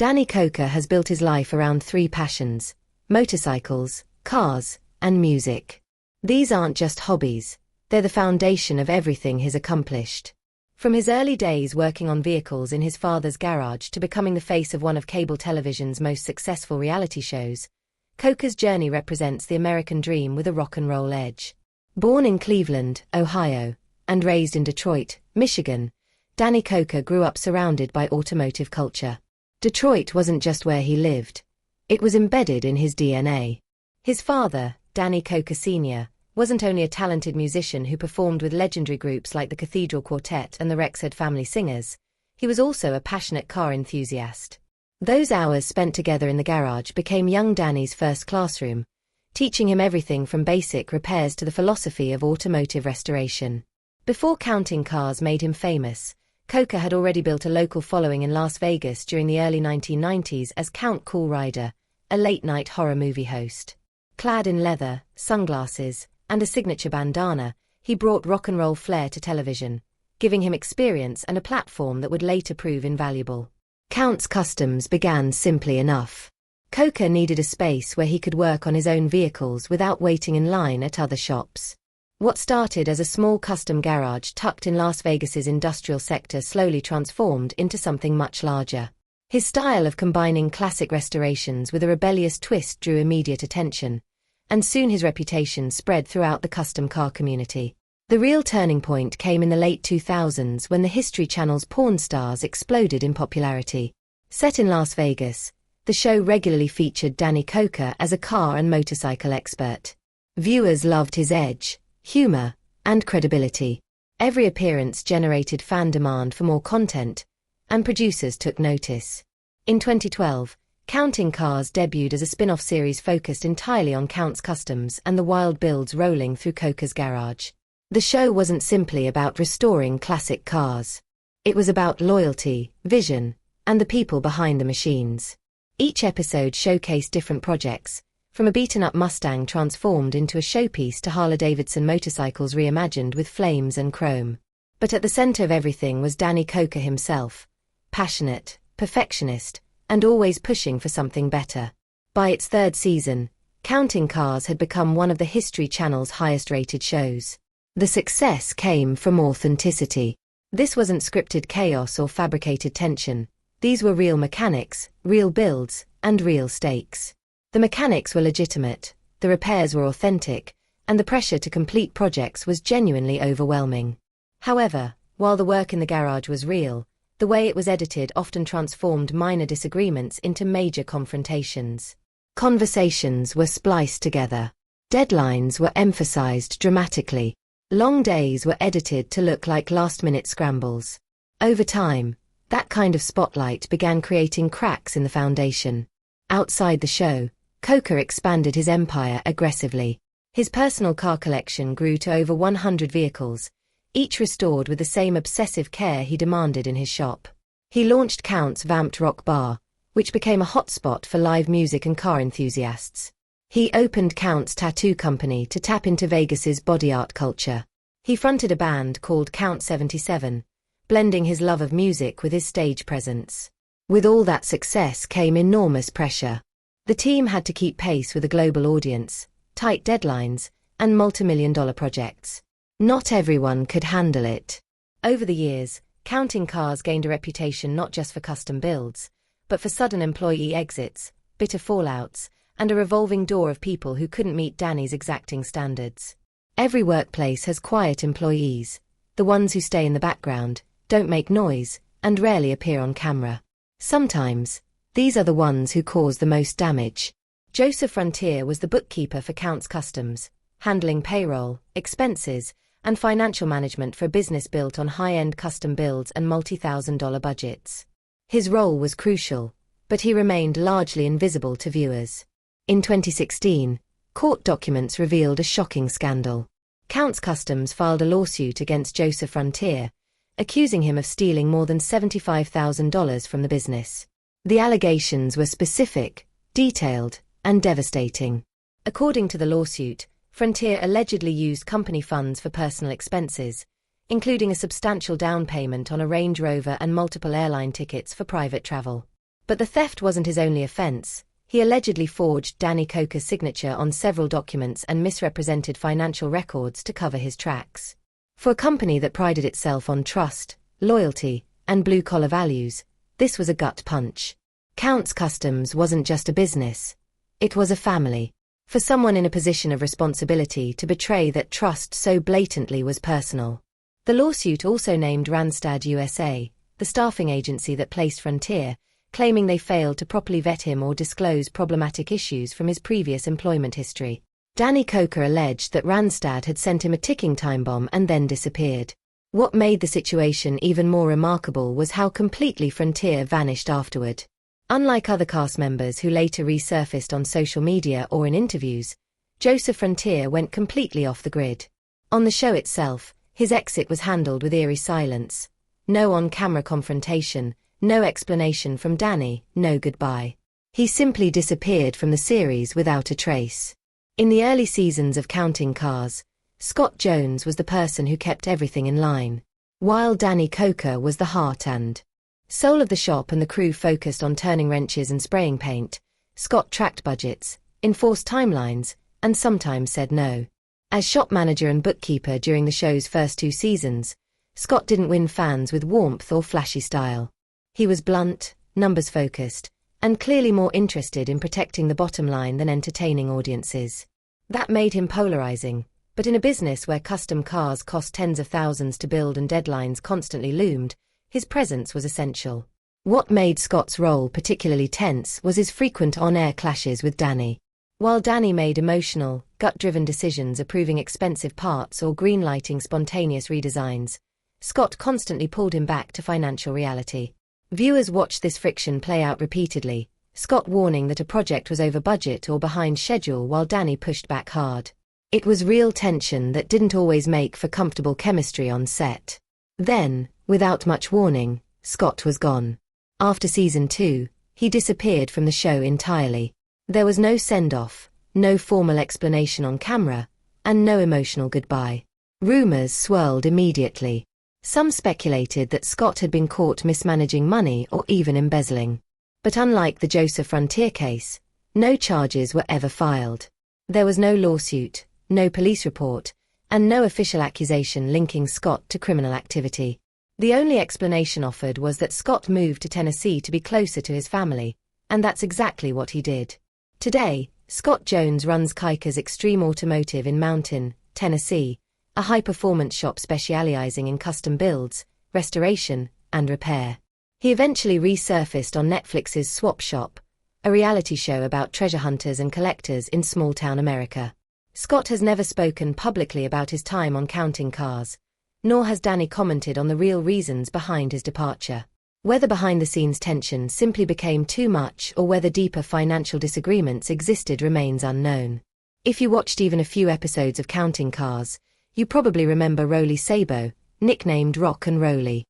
Danny Koker has built his life around three passions: motorcycles, cars, and music. These aren't just hobbies, they're the foundation of everything he's accomplished. From his early days working on vehicles in his father's garage to becoming the face of one of cable television's most successful reality shows, Koker's journey represents the American dream with a rock and roll edge. Born in Cleveland, Ohio, and raised in Detroit, Michigan, Danny Koker grew up surrounded by automotive culture. Detroit wasn't just where he lived, it was embedded in his DNA. His father, Danny Koker Sr., wasn't only a talented musician who performed with legendary groups like the Cathedral Quartet and the Rexhead Family Singers, he was also a passionate car enthusiast. Those hours spent together in the garage became young Danny's first classroom, teaching him everything from basic repairs to the philosophy of automotive restoration. Before counting cars made him famous, Koker had already built a local following in Las Vegas during the early 1990s as Count Cool Rider, a late-night horror movie host. Clad in leather, sunglasses, and a signature bandana, he brought rock and roll flair to television, giving him experience and a platform that would later prove invaluable. Count's Customs began simply enough. Koker needed a space where he could work on his own vehicles without waiting in line at other shops. What started as a small custom garage tucked in Las Vegas's industrial sector slowly transformed into something much larger. His style of combining classic restorations with a rebellious twist drew immediate attention, and soon his reputation spread throughout the custom car community. The real turning point came in the late 2000s when the History Channel's Pawn Stars exploded in popularity. Set in Las Vegas, the show regularly featured Danny Koker as a car and motorcycle expert. Viewers loved his edge, humor, and credibility. Every appearance generated fan demand for more content, and producers took notice. In 2012, Counting Cars debuted as a spin-off series focused entirely on Count's Customs and the wild builds rolling through Koker's garage. The show wasn't simply about restoring classic cars. It was about loyalty, vision, and the people behind the machines. Each episode showcased different projects, from a beaten-up Mustang transformed into a showpiece to Harley-Davidson motorcycles reimagined with flames and chrome. But at the center of everything was Danny Koker himself, passionate, perfectionist, and always pushing for something better. By its third season, Counting Cars had become one of the History Channel's highest-rated shows. The success came from authenticity. This wasn't scripted chaos or fabricated tension. These were real mechanics, real builds, and real stakes. The mechanics were legitimate, the repairs were authentic, and the pressure to complete projects was genuinely overwhelming. However, while the work in the garage was real, the way it was edited often transformed minor disagreements into major confrontations. Conversations were spliced together. Deadlines were emphasized dramatically. Long days were edited to look like last-minute scrambles. Over time, that kind of spotlight began creating cracks in the foundation. Outside the show, Koker expanded his empire aggressively. His personal car collection grew to over 100 vehicles, each restored with the same obsessive care he demanded in his shop. He launched Count's Vamped Rock Bar, which became a hotspot for live music and car enthusiasts. He opened Count's Tattoo Company to tap into Vegas's body art culture. He fronted a band called Count 77, blending his love of music with his stage presence. With all that success came enormous pressure. The team had to keep pace with a global audience, tight deadlines, and multi-million-dollar projects. Not everyone could handle it. Over the years, Counting Cars gained a reputation not just for custom builds, but for sudden employee exits, bitter fallouts, and a revolving door of people who couldn't meet Danny's exacting standards. Every workplace has quiet employees, the ones who stay in the background, don't make noise, and rarely appear on camera. Sometimes, these are the ones who cause the most damage. Joseph Frontier was the bookkeeper for Count's Customs, handling payroll, expenses, and financial management for a business built on high-end custom builds and multi-thousand-dollar budgets. His role was crucial, but he remained largely invisible to viewers. In 2016, court documents revealed a shocking scandal. Count's Customs filed a lawsuit against Joseph Frontier, accusing him of stealing more than $75,000 from the business. The allegations were specific, detailed, and devastating. According to the lawsuit, Frontier allegedly used company funds for personal expenses, including a substantial down payment on a Range Rover and multiple airline tickets for private travel. But the theft wasn't his only offense. He allegedly forged Danny Koker's signature on several documents and misrepresented financial records to cover his tracks. For a company that prided itself on trust, loyalty, and blue-collar values, this was a gut punch. Counts Customs wasn't just a business. It was a family. For someone in a position of responsibility to betray that trust so blatantly was personal. The lawsuit also named Randstad USA, the staffing agency that placed Frontier, claiming they failed to properly vet him or disclose problematic issues from his previous employment history. Danny Koker alleged that Randstad had sent him a ticking time bomb and then disappeared. What made the situation even more remarkable was how completely Frontier vanished afterward. Unlike other cast members who later resurfaced on social media or in interviews, Joseph Frontier went completely off the grid. On the show itself, his exit was handled with eerie silence. No on-camera confrontation, no explanation from Danny, no goodbye. He simply disappeared from the series without a trace. In the early seasons of Counting Cars, Scott Jones was the person who kept everything in line, while Danny Koker was the heart and soul of the shop, and the crew focused on turning wrenches and spraying paint. Scott tracked budgets, enforced timelines, and sometimes said no. As shop manager and bookkeeper during the show's first 2 seasons, Scott didn't win fans with warmth or flashy style. He was blunt, numbers-focused, and clearly more interested in protecting the bottom line than entertaining audiences. That made him polarizing, but in a business where custom cars cost tens of thousands to build and deadlines constantly loomed, his presence was essential. What made Scott's role particularly tense was his frequent on-air clashes with Danny. While Danny made emotional, gut-driven decisions approving expensive parts or greenlighting spontaneous redesigns, Scott constantly pulled him back to financial reality. Viewers watched this friction play out repeatedly, Scott warning that a project was over budget or behind schedule while Danny pushed back hard. It was real tension that didn't always make for comfortable chemistry on set. Then, without much warning, Scott was gone. After season 2, he disappeared from the show entirely. There was no send-off, no formal explanation on camera, and no emotional goodbye. Rumors swirled immediately. Some speculated that Scott had been caught mismanaging money or even embezzling. But unlike the Joseph Frontier case, no charges were ever filed. There was no lawsuit, no police report, and no official accusation linking Scott to criminal activity. The only explanation offered was that Scott moved to Tennessee to be closer to his family, and that's exactly what he did. Today, Scott Jones runs Koker's Extreme Automotive in Mountain, Tennessee, a high-performance shop specializing in custom builds, restoration, and repair. He eventually resurfaced on Netflix's Swap Shop, a reality show about treasure hunters and collectors in small-town America. Scott has never spoken publicly about his time on Counting Cars, nor has Danny commented on the real reasons behind his departure. Whether behind-the-scenes tension simply became too much or whether deeper financial disagreements existed remains unknown. If you watched even a few episodes of Counting Cars, you probably remember Rolly Sabo, nicknamed Rock and Rolly.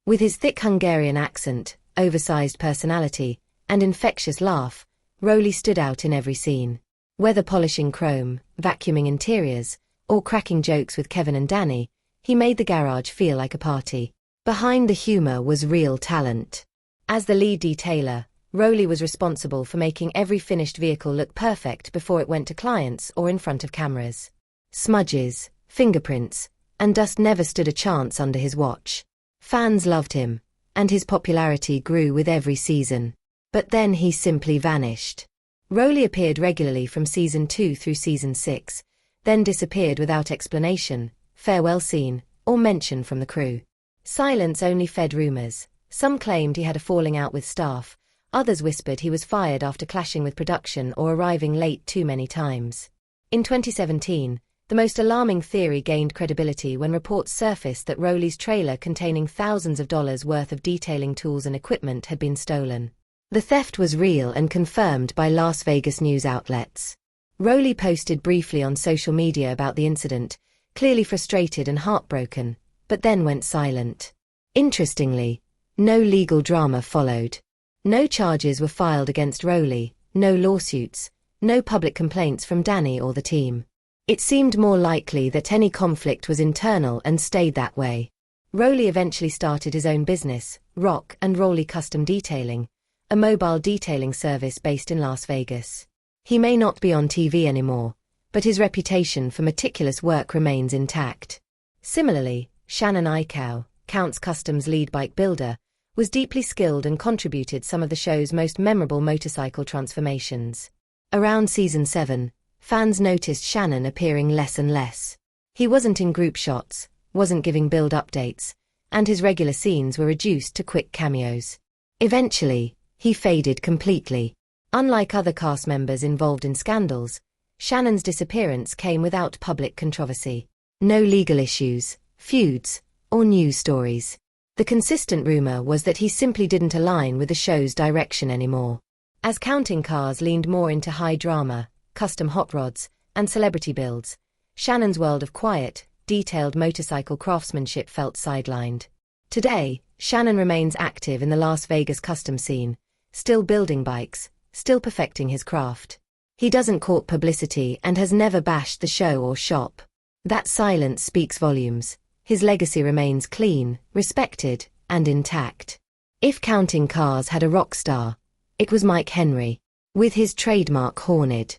With his thick Hungarian accent, oversized personality, and infectious laugh, Rolly stood out in every scene. Whether polishing chrome, vacuuming interiors, or cracking jokes with Kevin and Danny, he made the garage feel like a party. Behind the humor was real talent. As the lead detailer, Rolly was responsible for making every finished vehicle look perfect before it went to clients or in front of cameras. Smudges, fingerprints, and dust never stood a chance under his watch. Fans loved him, and his popularity grew with every season. But then he simply vanished. Rolly appeared regularly from season 2 through season 6, then disappeared without explanation, farewell scene, or mention from the crew. Silence only fed rumors. Some claimed he had a falling out with staff, others whispered he was fired after clashing with production or arriving late too many times. In 2017, the most alarming theory gained credibility when reports surfaced that Rolly's trailer containing thousands of dollars worth of detailing tools and equipment had been stolen. The theft was real and confirmed by Las Vegas news outlets. Rolly posted briefly on social media about the incident, clearly frustrated and heartbroken, but then went silent. Interestingly, no legal drama followed. No charges were filed against Rolly, no lawsuits, no public complaints from Danny or the team. It seemed more likely that any conflict was internal and stayed that way. Rolly eventually started his own business, Rock and Rolly Custom Detailing, a mobile detailing service based in Las Vegas. He may not be on TV anymore, but his reputation for meticulous work remains intact. Similarly, Shannon Eichow, Count's Customs lead bike builder, was deeply skilled and contributed some of the show's most memorable motorcycle transformations. Around season 7, fans noticed Shannon appearing less and less. He wasn't in group shots, wasn't giving build updates, and his regular scenes were reduced to quick cameos. Eventually, he faded completely. Unlike other cast members involved in scandals, Shannon's disappearance came without public controversy. No legal issues, feuds, or news stories. The consistent rumor was that he simply didn't align with the show's direction anymore. As Counting Cars leaned more into high drama, custom hot rods, and celebrity builds, Shannon's world of quiet, detailed motorcycle craftsmanship felt sidelined. Today, Shannon remains active in the Las Vegas custom scene, still building bikes, still perfecting his craft. He doesn't court publicity and has never bashed the show or shop. That silence speaks volumes. His legacy remains clean, respected, and intact. If Counting Cars had a rock star, it was Mike Henry. With his trademark Horned